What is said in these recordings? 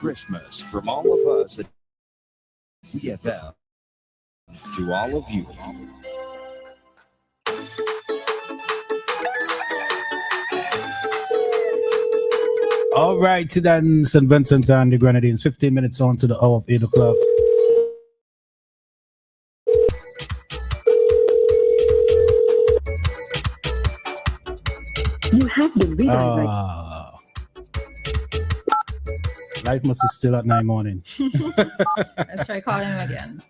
Christmas from all of us at WEFM to all of you. All right, then St. Vincent and the Grenadines, 15 minutes on to the hour of 8 o'clock. You have been redirected. Life must be still at 9 morning. Let's try calling him again.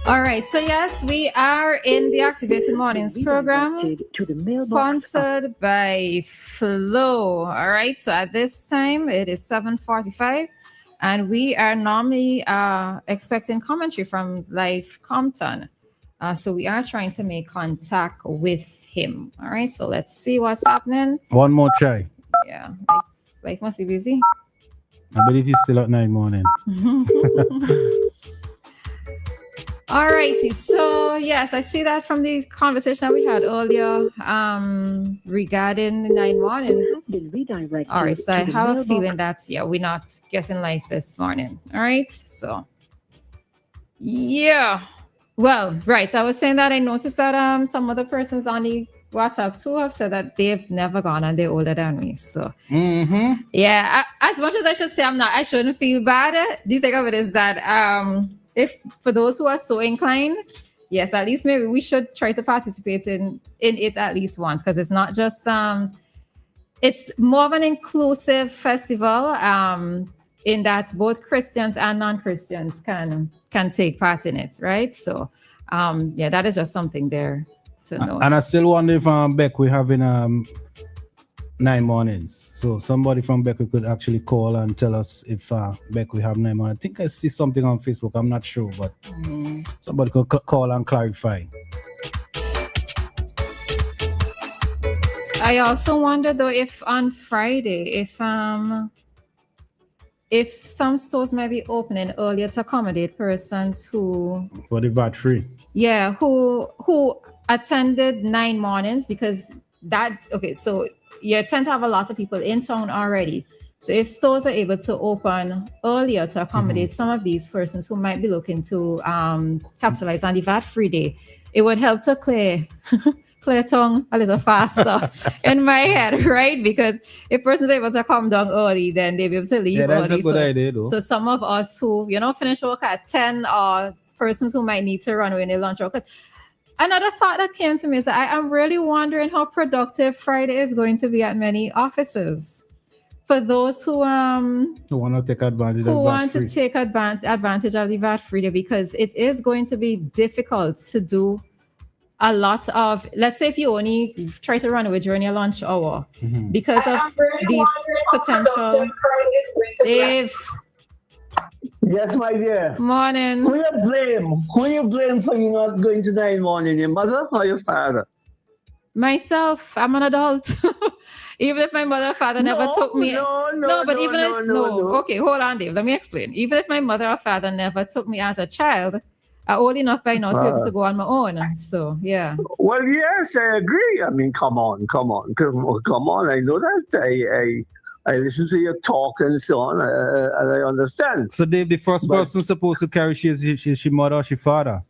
All right, so yes, we are in the Activated Mornings program, sponsored by Flow. All right, so at this time, it is 7:45, and we are normally expecting commentary from Lyf Compton. So we are trying to make contact with him. All right, so let's see what's happening. One more try. Yeah, Lyf must be busy. I believe he's still at 9 morning. All righty. So yes, I see that from the conversation that we had earlier regarding the 9 mornings. All right. So I have a feeling that we're not getting live this morning. All right. So yeah. Well, right. So I was saying that I noticed that some other persons on the WhatsApp too have said that they've never gone and they're older than me. So yeah, as much as I should say I shouldn't feel bad. The thing of it is that if for those who are so inclined, yes, at least maybe we should try to participate in it at least once, because it's not just it's more of an inclusive festival in that both Christians and non-Christians can take part in it, right? So that is just something there to know. And I still wonder if Beck we're having 9 mornings. So somebody from Beck could actually call and tell us if Beck we have 9 mornings. I think I see something on Facebook. I'm not sure, but somebody could call and clarify. I also wonder though if on Friday, if some stores might be opening earlier to accommodate persons who for the VAT free. Yeah, who attended 9 mornings, because so you tend to have a lot of people in town already. So if stores are able to open earlier to accommodate some of these persons who might be looking to capitalize on the VAT-free day, it would help to clear tongue a little faster in my head, right? Because if persons are able to come down early, then they'll be able to leave early. Yeah, that's a good idea, though. So some of us who, finish work at 10, or persons who might need to run when they lunch hour. Another thought that came to me is that I am really wondering how productive Friday is going to be at many offices. For those who want to take advantage of the VAT-free day, because it is going to be difficult to do a lot of, let's say if you only try to run away during your lunch hour, because of the potential. Dave. Yes, my dear. Morning. Who you blame for you not going to 9 morning? Your mother or your father? Myself. I'm an adult. Even if my mother or father never took me. Okay, hold on, Dave. Let me explain. Even if my mother or father never took me as a child, I'm old enough by now to be able to go on my own. So, yeah. Well, yes, I agree. I mean, come on. I know that. I listen to your talk and so on, and I understand. So, Dave, the first person supposed to carry is she mother or she father?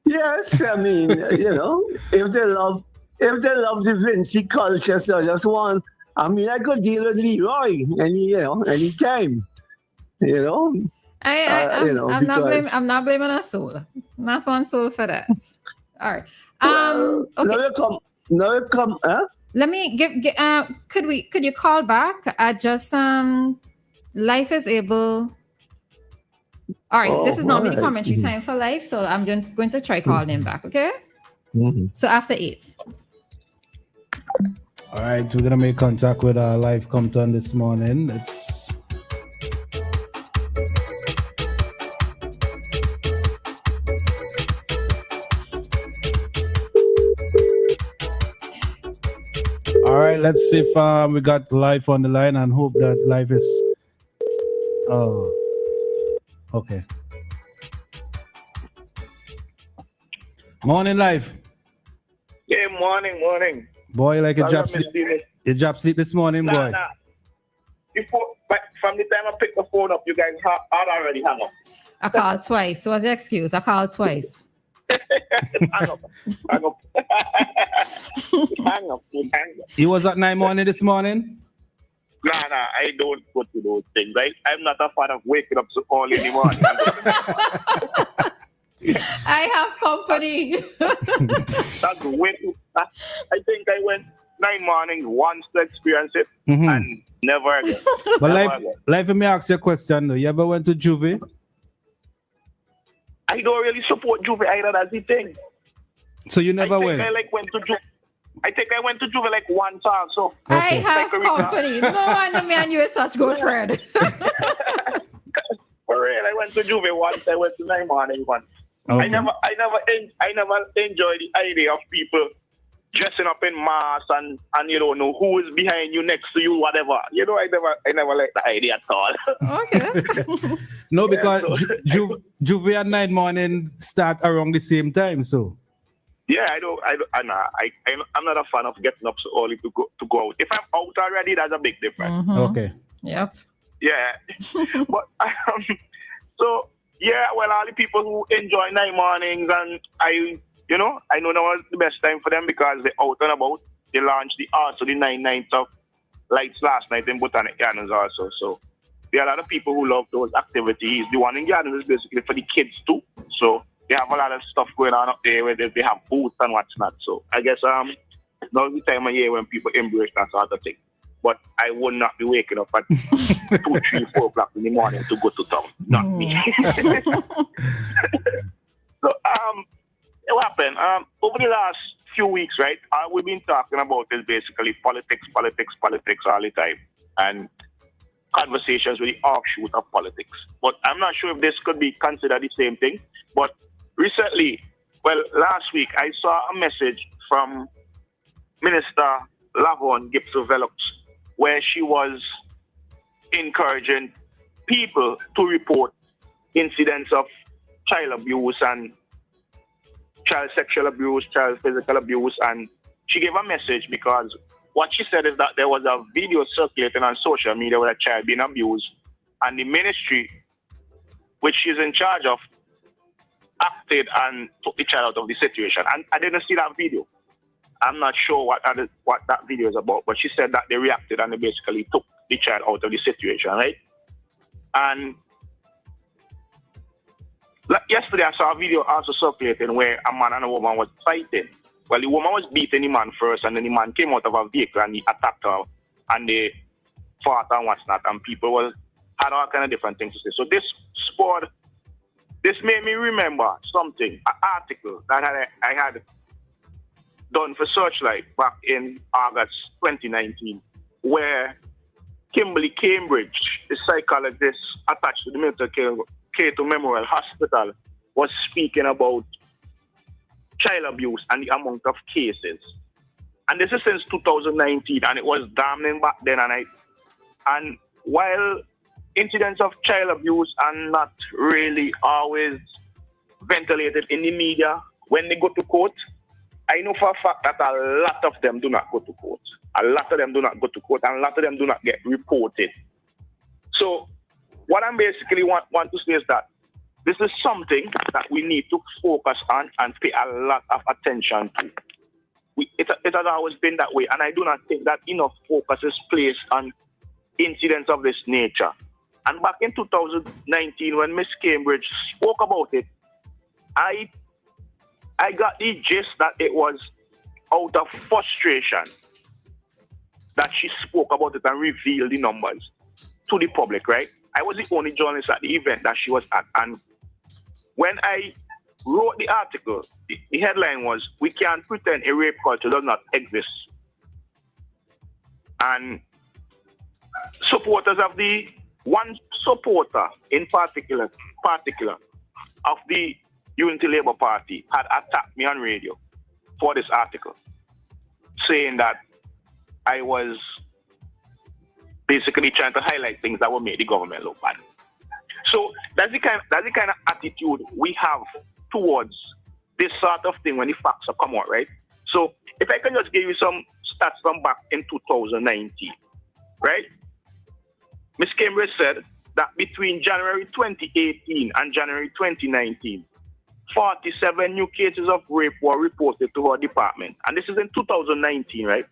Yes, I mean, if they love the Vinci culture, so just one. I mean, I could deal with Leroy anytime. I'm not blaming a soul. Not one soul for that. All right. Okay. Now you come. Huh? Let me could you call back? Just Lyf is able. All right, this is normally commentary time for Lyf, so I'm just going to try calling him back, okay? So after 8. All right, we're gonna make contact with Lyf Compton this morning. It's all right, let's see if we got Lyf on the line and hope that Lyf is okay. Morning, Life. Yeah, morning. Boy, like a job sleep. You job sleep this morning, boy. Nah. From the time I picked the phone up, you guys had already hung up. I called twice. So what's the excuse? I called twice. Hang up. Hang up. You was at 9 morning this morning? Nah, I don't go to those things. I'm not a fan of waking up so early in the morning. I have company. That's way too. I think I went 9 mornings once to experience it and never again. But Life, let me ask you a question though. You ever went to Juvie? I don't really support Juvie either. That's the thing. So you never went? I think I went to Juvie like once also. Okay. I have company. No wonder me and you are such good friends. For real, I went to Juvie once. I went to 9 morning once. Okay. I never enjoy the idea of people dressing up in masks and you don't know who is behind you, next to you, whatever. I never liked the idea at all. Okay. No, because Juvie at 9 morning start around the same time, so. Yeah, I'm not a fan of getting up so early to go out. If I'm out already, that's a big difference. Okay. Yep. Yeah. But so yeah, well, all the people who enjoy 9 mornings, and I know that was the best time for them because they're out and about. They launched the 9 nights of lights last night in Botanic Gardens also. So there are a lot of people who love those activities. The one in Gardens is basically for the kids too. So they have a lot of stuff going on up there where they have booths and what's not. So I guess now's the time of year when people embrace that sort of thing. But I would not be waking up at 2, 3, 4 o'clock in the morning to go to town. Not me. So what happened? Over the last few weeks, right? We've been talking about is basically politics all the time, and conversations with the offshoot of politics. But I'm not sure if this could be considered the same thing. But recently, last week, I saw a message from Minister Lavon Gibson-Velox, where she was encouraging people to report incidents of child abuse and child sexual abuse, child physical abuse, and she gave a message because what she said is that there was a video circulating on social media with a child being abused, and the ministry, which she's in charge of, acted and took the child out of the situation. And I didn't see that video. I'm not sure what that video is about, but she said that they reacted and they basically took the child out of the situation, right? And yesterday I saw a video also circulating where a man and a woman was fighting. Well, the woman was beating the man first, and then the man came out of a vehicle and he attacked her, and they fought and what's not, and people had all kind of different things to say. So this made me remember something, an article that I had done for Searchlight back in August 2019, where Kimberly Cambridge, the psychologist attached to the Milton Cato Memorial Hospital, was speaking about child abuse and the amount of cases. And this is since 2019, and it was damning back then. And while incidents of child abuse are not really always ventilated in the media, when they go to court, I know for a fact that a lot of them do not go to court. A lot of them do not go to court, and a lot of them do not get reported. So what I basically want to say is that this is something that we need to focus on and pay a lot of attention to. It has always been that way, and I do not think that enough focus is placed on incidents of this nature. And back in 2019, when Miss Cambridge spoke about it, I got the gist that it was out of frustration that she spoke about it and revealed the numbers to the public, right? I was the only journalist at the event that she was at, and when I wrote the article, the headline was, "We can't pretend a rape culture does not exist." And supporters of one supporter in particular of the Unity Labour Party had attacked me on radio for this article, saying that I was basically trying to highlight things that would make the government look bad. So that's the kind of attitude we have towards this sort of thing when the facts are come out, right? So if I can just give you some stats from back in 2019, right? Ms. Cambridge said that between January 2018 and January 2019, 47 new cases of rape were reported to her department. And this is in 2019, right?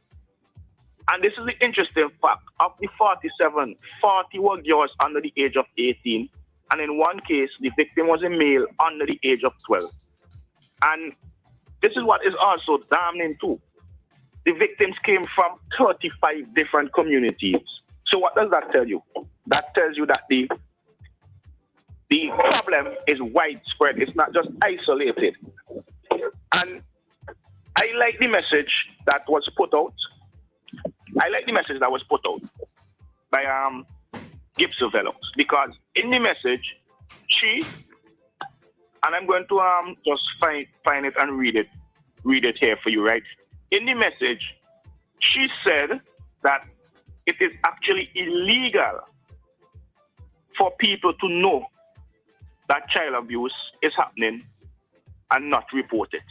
And this is the interesting fact. Of the 47, 40 were girls under the age of 18. And in one case, the victim was a male under the age of 12. And this is what is also damning too. The victims came from 35 different communities. So what does that tell you? That tells you that the problem is widespread. It's not just isolated. And I like the message that was put out. By Gibson Velox, because in the message, she, and I'm going to just find it and read it here for you, right? In the message, she said that it is actually illegal for people to know that child abuse is happening and not report it.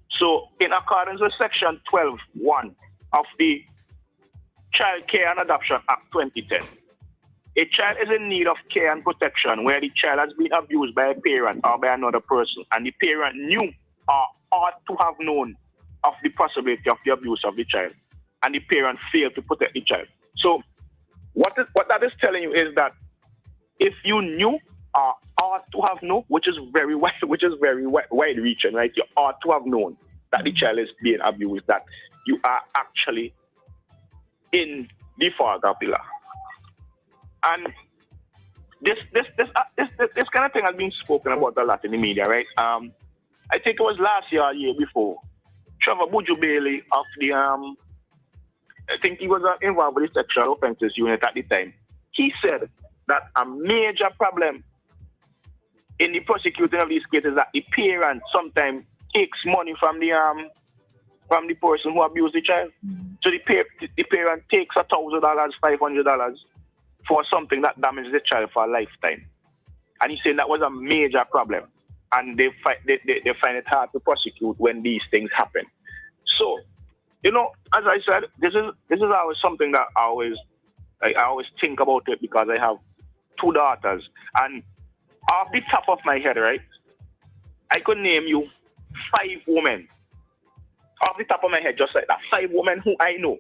So in accordance with Section 12.1 of the Child Care and Adoption Act 2010, a child is in need of care and protection where the child has been abused by a parent or by another person, and the parent knew or ought to have known of the possibility of the abuse of the child, and the parent failed to protect the child. So what that is telling you is that if you knew or ought to have known, which is very wide-reaching, right? You ought to have known that the child is being abused, that you are actually in the fog of the law. And this kind of thing has been spoken about a lot in the media, right? I think it was last year or year before. Trevor Buju Bailey of the I think he was involved with the sexual offences unit at the time. He said that a major problem in the prosecuting of these cases is that the parent sometimes takes money from the person who abused the child. So the parent takes $1,000, $500 for something that damages the child for a lifetime. And he said that was a major problem. And they find it hard to prosecute when these things happen. So, you know, as I said, this is always something that I always think about it, because I have 2 daughters. And off the top of my head, right, I could name you 5 women. Off the top of my head, just like that, 5 women who I know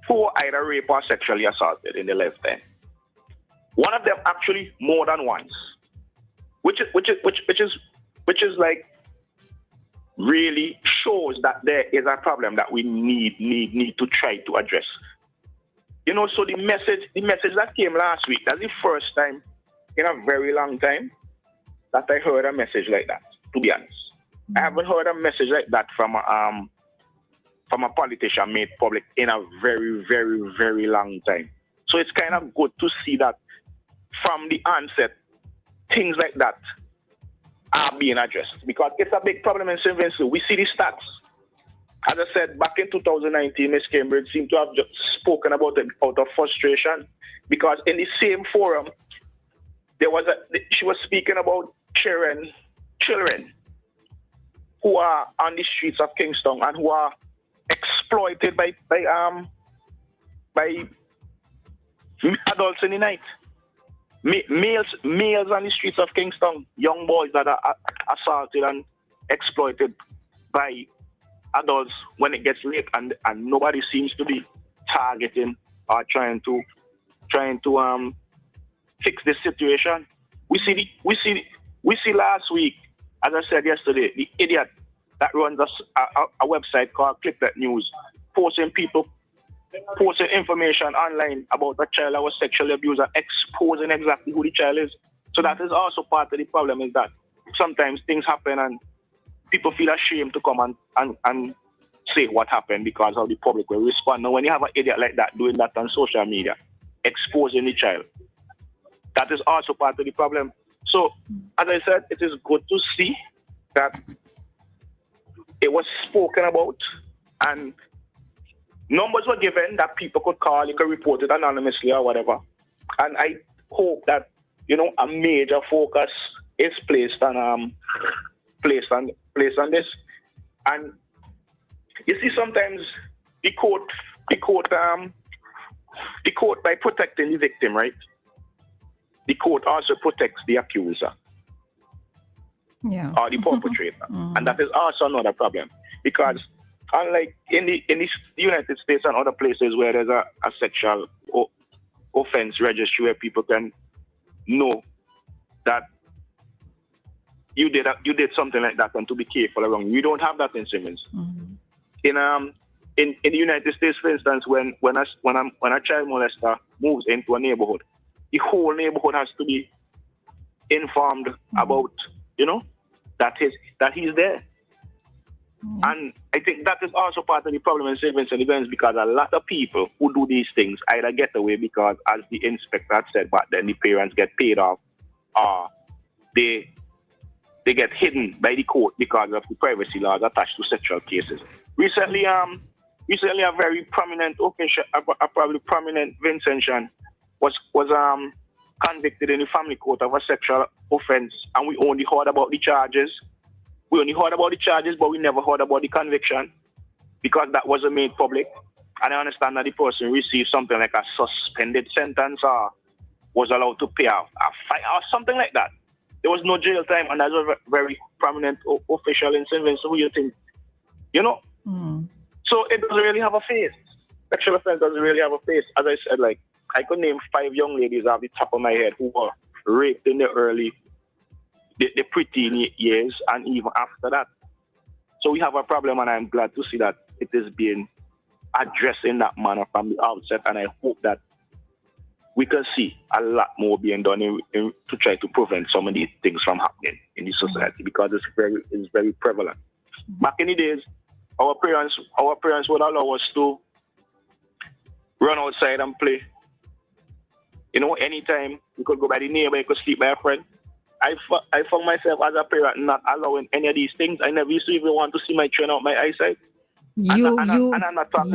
who were either raped or sexually assaulted in their lifetime. One of them actually more than once, which is like really shows that there is a problem that we need to try to address. You know, so the message that came last week, that's the first time in a very long time that I heard a message like that, to be honest. I haven't heard a message like that from a politician made public in a very, very, very long time. So it's kind of good to see that from the onset, things like that are being addressed, because it's a big problem in St. Vincent. We see the stats. As I said, back in 2019, Ms. Cambridge seemed to have just spoken about it out of frustration, because in the same forum, she was speaking about children who are on the streets of Kingston and who are exploited by adults in the night. Males on the streets of Kingston, young boys that are assaulted and exploited by adults when it gets late, and nobody seems to be targeting or trying to fix this situation. We see last week, as I said yesterday, the idiot that runs a website called Clicklet News posting information online about a child that was sexually abused and exposing exactly who the child is. So that is also part of the problem, is that sometimes things happen and people feel ashamed to come and say what happened because of the public will respond. Now, when you have an idiot like that doing that on social media, exposing the child, that is also part of the problem. So, as I said, it is good to see that it was spoken about and numbers were given that people could call, you could report it anonymously or whatever. And I hope that, you know, a major focus is placed on placed on this. And you see, sometimes the court by protecting the victim, right? The court also protects the accuser. Yeah. Or the perpetrator. And that is also another problem. Because unlike in the United States and other places where there's a sexual offense registry where people can know that you did something like that and to be careful around. We don't have that in Simmons. In the United States, for instance, when a child molester moves into a neighborhood, the whole neighborhood has to be informed about, that he's there. And I think that is also part of the problem in St. Vincent events, because a lot of people who do these things either get away because, as the inspector had said back then, the parents get paid off, or they get hidden by the court because of the privacy laws attached to sexual cases. Recently, a very prominent official, a probably prominent Vincentian was convicted in the family court of a sexual offense, and we only heard about the charges. We only heard about the charges, but we never heard about the conviction because that wasn't made public. And I understand that the person received something like a suspended sentence or was allowed to pay a fine or something like that. There was no jail time, and that's a very prominent official in St. Vincent. Who you think, So it doesn't really have a face. Sexual offense doesn't really have a face. As I said, like, I could name 5 young ladies off the top of my head who were raped in the early, the preteen years, and even after that. So we have a problem, and I'm glad to see that it is being addressed in that manner from the outset, and I hope that we can see a lot more being done to try to prevent some of these things from happening in the society, because it's very prevalent. Back in the days, our parents would allow us to run outside and play. Anytime we could go by the neighbor, you could sleep by a friend. I found myself as a parent not allowing any of these things. I never used to even want to see my children out my eyesight. You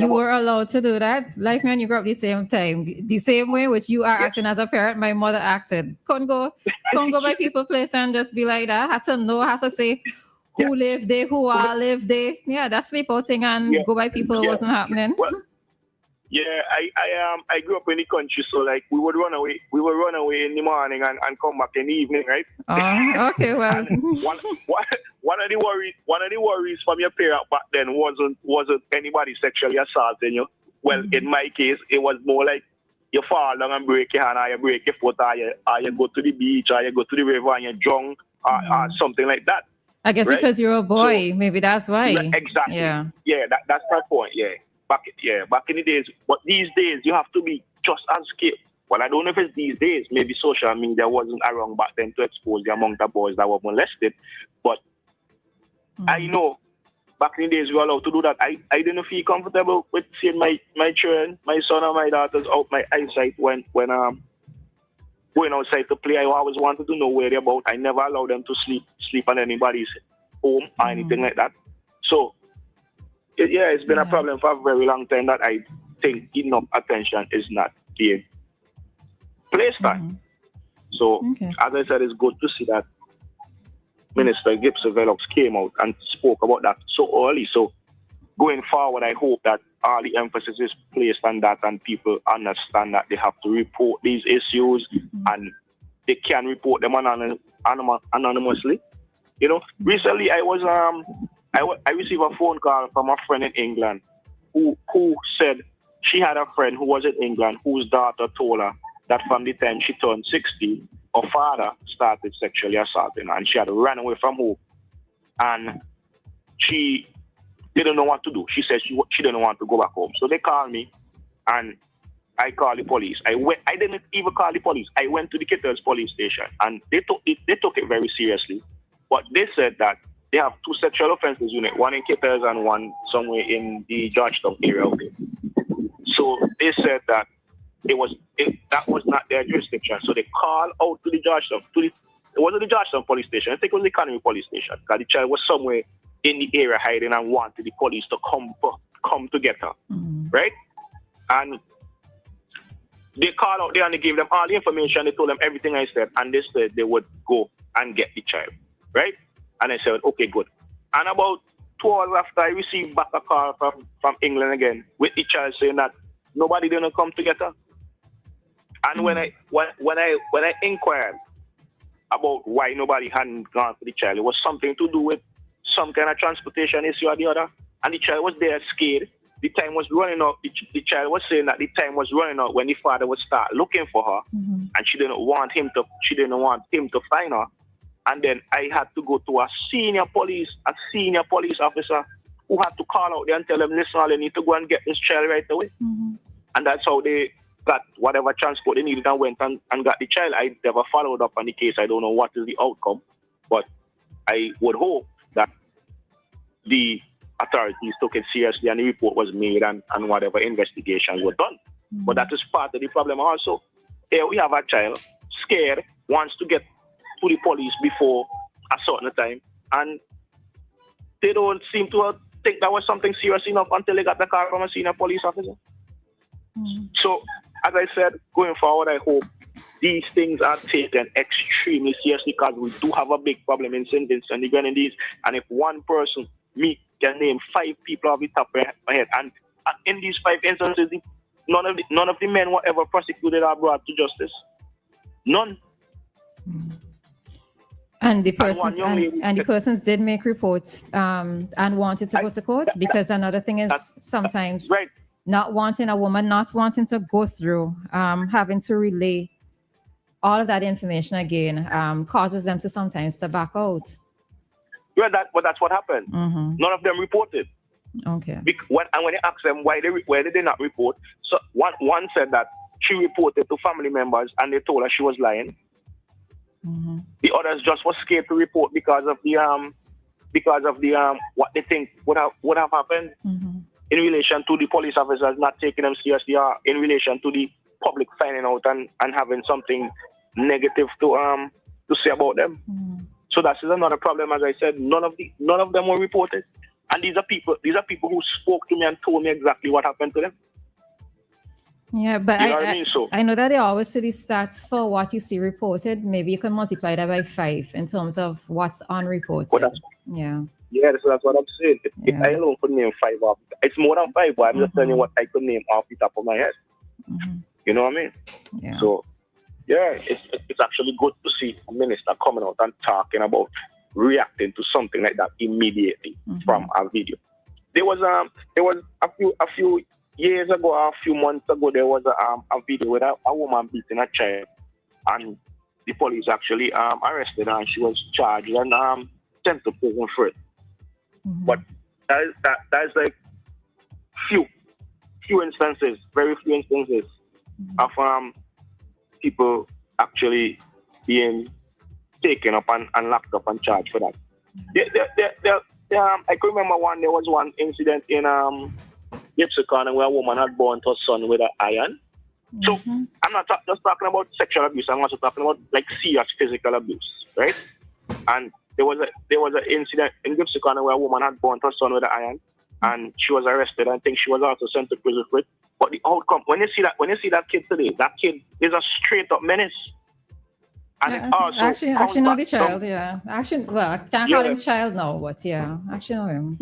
were allowed to do that? Like, man, you grew up the same time. The same way which you are acting as a parent, my mother acted. Couldn't go by people's place and just be like that. I had to know, I had to say who lived there, who all lived there. Yeah, that sleep out thing and go by people wasn't happening. Well, I grew up in the country, so like we would run away in the morning and come back in the evening, right? Oh, okay, well. one of the worries from your parent back then wasn't anybody sexually assaulting you. Well, in my case, it was more like you fall down and break your hand, or you break your foot, or you go to the beach, or you go to the river and you're drunk, or something like that. I guess because you're a boy, so, maybe that's why. Exactly. Yeah, that's my point. Back in the days, but these days you have to be just as careful. Well, I don't know if it's these days. Maybe social media wasn't around back then to expose the amount of boys that were molested. But I know back in the days we were allowed to do that. I didn't feel comfortable with seeing my children, my son and my daughters out my eyesight when going outside to play. I always wanted to know where they're about. I never allowed them to sleep on anybody's home or anything like that. So it's been a problem for a very long time that I think enough attention is not being placed on. So, as I said, it's good to see that Minister Gibson Velox came out and spoke about that so early. So, going forward, I hope that all the emphasis is placed on that and people understand that they have to report these issues and they can report them anonymously. Recently I received a phone call from a friend in England who said she had a friend who was in England whose daughter told her that from the time she turned 16, her father started sexually assaulting her, and she had run away from home. And she didn't know what to do. She said she didn't want to go back home. So they called me, and I called the police. I didn't even call the police. I went to the Kitters police station, and they took it very seriously. But they said that they have 2 sexual offences unit, one in Kitters and one somewhere in the Georgetown area. Okay. So they said that that was not their jurisdiction. So they called out to the Georgetown, it wasn't the Georgetown police station, I think it was the Economy police station, because the child was somewhere in the area hiding and wanted the police to come to get her, right? And they called out there and they gave them all the information, they told them everything I said, and they said they would go and get the child, right? And I said, okay, good. And about 2 hours after, I received back a call from England again with the child saying that nobody didn't come to get her. And when I inquired about why nobody hadn't gone for the child, it was something to do with some kind of transportation issue or the other. And the child was there scared. The time was running out. The child was saying that the time was running out when the father would start looking for her, and she didn't want him to find her. And then I had to go to a senior police officer who had to call out there and tell them, listen, all they need to go and get this child right away. And that's how they got whatever transport they needed and went and got the child. I never followed up on the case. I don't know what is the outcome, but I would hope that the authorities took it seriously and the report was made and whatever investigations were done. But that is part of the problem also. Here we have a child scared, wants to get to the police before a certain time, and they don't seem to think that was something serious enough until they got the car from a senior police officer. So, as I said, going forward, I hope these things are taken extremely seriously, because we do have a big problem in St. Vincent and the Grenadines. And if one person, me, can name 5 people off the top of my head, and in these 5 instances, none of the men were ever prosecuted or brought to justice. None. And the persons and the persons did make reports and wanted to go to court, because another thing is sometimes not wanting a woman, not wanting to go through having to relay all of that information again causes them to sometimes to back out. Yeah, but that's what happened. None of them reported. Okay. When you ask them why did they not report, so one said that she reported to family members and they told her she was lying. The others just was scared to report because of the what they think would have happened in relation to the police officers not taking them seriously, or in relation to the public finding out and having something negative to say about them. So that is another problem. As I said, none of them were reported, and these are people who spoke to me and told me exactly what happened to them. Yeah, but you know what I mean? So I know that they always see the stats for what you see reported. Maybe you can multiply that by 5 in terms of what's unreported. Yeah, so that's what I'm saying. If I alone could name 5 off, it's more than 5, but I'm just telling you what I could name off the top of my head. You know what I mean? Yeah. So yeah, it's actually good to see a minister coming out and talking about reacting to something like that immediately from a video. There was a few years ago, a few months ago, there was a video with a woman beating a child, and the police actually arrested her, and she was charged and sent to prison for it. But that is like few instances, very few instances of people actually being taken up and locked up and charged for that. I can remember there was one incident in Ypsilanti where a woman had burnt her son with an iron. So I'm not just talking about sexual abuse. I'm also talking about like serious physical abuse, right? And there was an incident in Ypsilanti where a woman had burnt her son with an iron, and she was arrested. I think she was also sent to prison for it. But the outcome, when you see that kid today, that kid is a straight up menace. And it also actually know the child. Actually, well, I can't call him child now, but actually know him.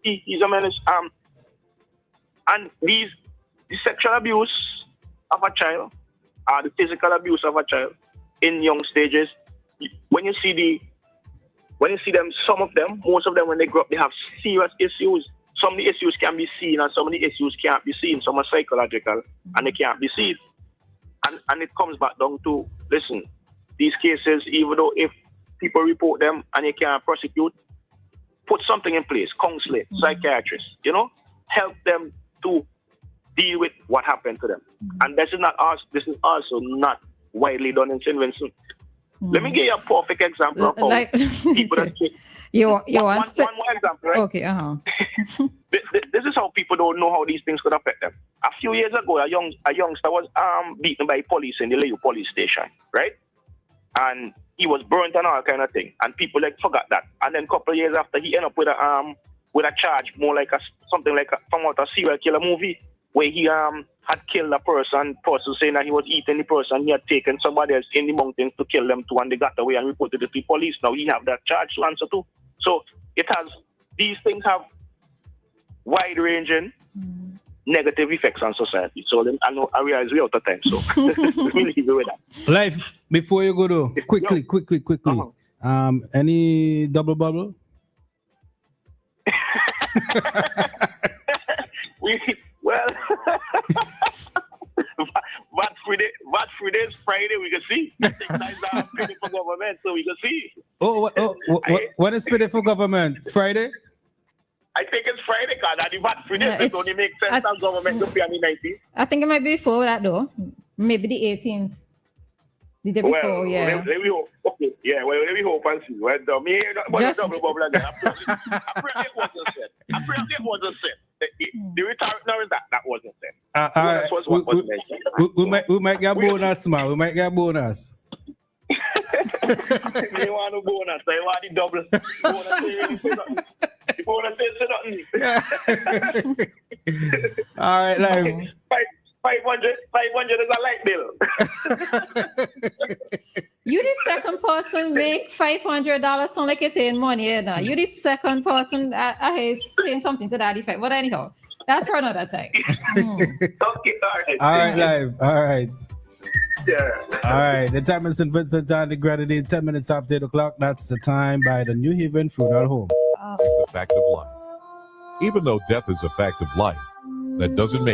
He's a menace. And the sexual abuse of a child, the physical abuse of a child in young stages, when you see them, most of them, when they grow up, they have serious issues. Some of the issues can be seen and some of the issues can't be seen. Some are psychological and they can't be seen. And it comes back down to, listen, these cases, even though if people report them and you can't prosecute, put something in place, counseling, psychiatrists, help them to deal with what happened to them. And this is also not widely done in St. Vincent. Let me give you a perfect example of how people that one more example, right? Okay, This is how people don't know how these things could affect them. A few years ago, a youngster was beaten by police in the Lyf police station, right? And he was burnt and all kind of thing. And people forgot that. And then a couple of years after, he ended up with a charge, more like something like from a serial killer movie. where he had killed a person saying that he was eating the person. He had taken somebody else in the mountains to kill them too, and they got away and reported it to the police. Now he have that charge to answer to. So these things have wide-ranging negative effects on society. So then I realize we're out of time, so we leave it with that. Lyf, before you go though, quickly. Any double bubble? But Friday's Friday, we can see. I think that's paying for government, so we can see. What is paying for government? Friday? I think it's Friday, because at the VAT Friday, it only makes sense that government to pay on the 19th. I think it might be before that though. Maybe the 18th. The day before, yeah. Let me hope. Okay, yeah, well, let me hope and see. Well, me, just double bubble again. I pray it wasn't said. The retirement now is that wasn't said. That was what was mentioned. We might get bonus, man. We might get bonus. You want no bonus, so you want the double. You want to say nothing. All right, Lyf. 500 is a light bill. You the second person make $500 sound like it's in money, you know. You the second person I saying something to that effect. But anyhow, that's for another time. Okay, all right. All right, Lyf. All right. Yeah. All right. The time is St. Vincent and the Grenadine, 10 minutes after 8 o'clock. That's the time by the New Haven Funeral Home. It's a fact of life. Even though death is a fact of life, that doesn't make